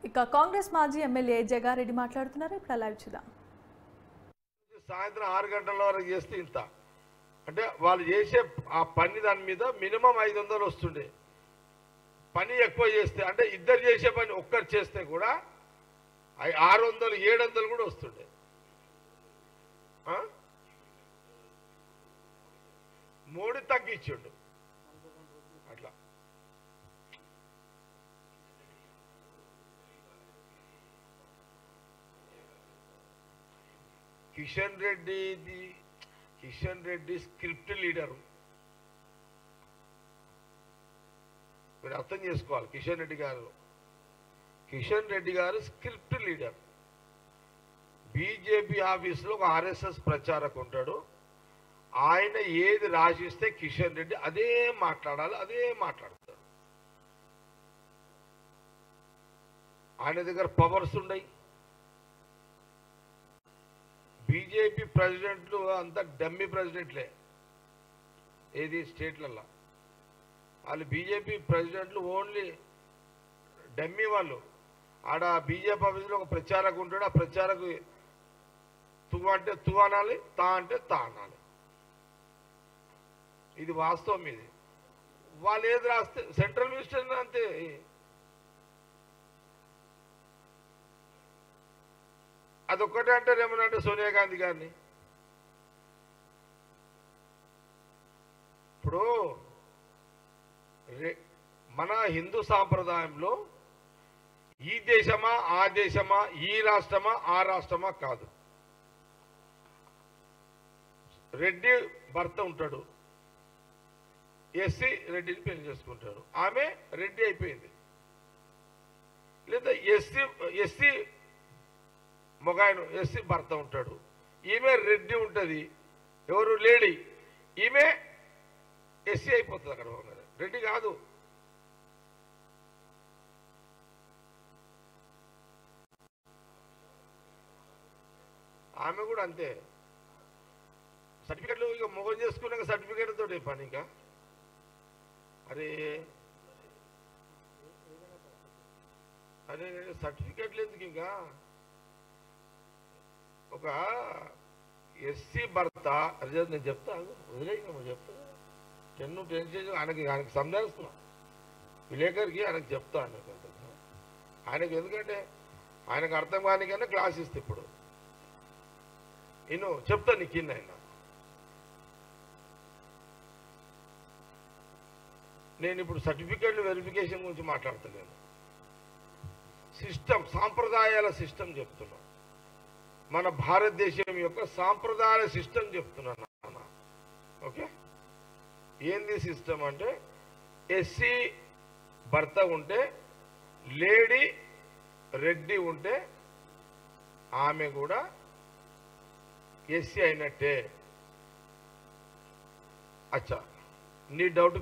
ఇక కాంగ్రెస్ మాజీ ఎమ్మెల్యే జగారెడ్డి మాట్లాడుతున్నారు. ఇప్పుడు లైవ్ చూద్దాం. సాయంత్రం 6 గంటల వరకు చేస్తే ఇంత అంటే వాళ్ళు చేసే ఆ పని దాని మీద మినిమం 500 వస్తుండే. పని ఎక్కువ చేస్తే అంటే ఇద్దరు చేసే పని ఒక్కరు చేస్తే కూడా 600 700 కూడా వస్తుండే. మోడీ తగ్గించుండు అట్లా. Kishan Reddy script leader. మీరు అర్థం చేసుకోవాలి. కిషన్ రెడ్డి గారు స్క్రిప్ట్ లీడర్. బీజేపీ ఆఫీసులో ఒక ఆర్ఎస్ఎస్ ప్రచారకు ఉంటాడు. ఆయన ఏది రాసిస్తే కిషన్ రెడ్డి అదే మాట్లాడాలి, అదే మాట్లాడతాడు. ఆయన దగ్గర పవర్స్ ఉన్నాయి. బీజేపీ ప్రెసిడెంట్లు అంతా డమ్మీ ప్రెసిడెంట్లే. ఏది స్టేట్లలో వాళ్ళు బీజేపీ ప్రెసిడెంట్లు ఓన్లీ డమ్మీ వాళ్ళు. ఆడ బీజేపీ ఆఫీసులో ఒక ప్రచారకు ఉంటాడు. ఆ ప్రచారకు తు అంటే తు అనాలి, తా అంటే తా అనాలి. ఇది వాస్తవం. ఇది వాళ్ళు ఏది రాస్తే సెంట్రల్ మినిస్టర్ అంతే. అదొక్కటే అంటారు. ఏమనంటే సోనియా గాంధీ గారిని ఇప్పుడు మన హిందూ సాంప్రదాయంలో ఈ దేశమా ఆ దేశమా, ఈ రాష్ట్రమా ఆ రాష్ట్రమా కాదు. రెడ్డి భర్త ఉంటాడు, ఎస్సీ రెడ్డిని పెళ్లి చేసుకుంటాడు, ఆమె రెడ్డి అయిపోయింది. లేదా ఎస్సీ మొగాయను ఎస్సీ భర్త ఉంటాడు, ఈమె రెడ్డి ఉంటుంది. ఎవరు లేడీ, ఈమె ఎస్సీ అయిపోతుంది. అక్కడ రెడ్డి కాదు. ఆమె కూడా అంతే. సర్టిఫికెట్లు ఇక మొగం చేసుకున్నాక సర్టిఫికెట్ తోటి పని. ఇంకా అరే సర్టిఫికెట్లు ఎందుకు? ఇంకా ఒక ఎస్సీ భర్త అదే నేను చెప్తాను, వదిలేక చెప్తా. 10 ఆయనకి సందేస్తున్నా విలేకరికి, ఆయనకు చెప్తాను. ఆయనకు ఎందుకంటే ఆయనకు అర్థం కానికన్నా క్లాస్ ఇస్తే ఇప్పుడు నేను చెప్తా నీ కింద. నేను ఇప్పుడు సర్టిఫికెట్లు వెరిఫికేషన్ గురించి మాట్లాడతలేను. సిస్టమ్, సాంప్రదాయాల సిస్టమ్ చెప్తున్నా. మన భారతదేశం యొక్క సాంప్రదాయాల సిస్టమ్ చెప్తున్నాను. ఓకే, ఏంది సిస్టమ్ అంటే ఎస్సీ భర్త ఉంటే, లేడీ రెడ్డి ఉంటే ఆమె కూడా ఎస్సీ అయినట్టే. అచ్చా, నీ డౌట్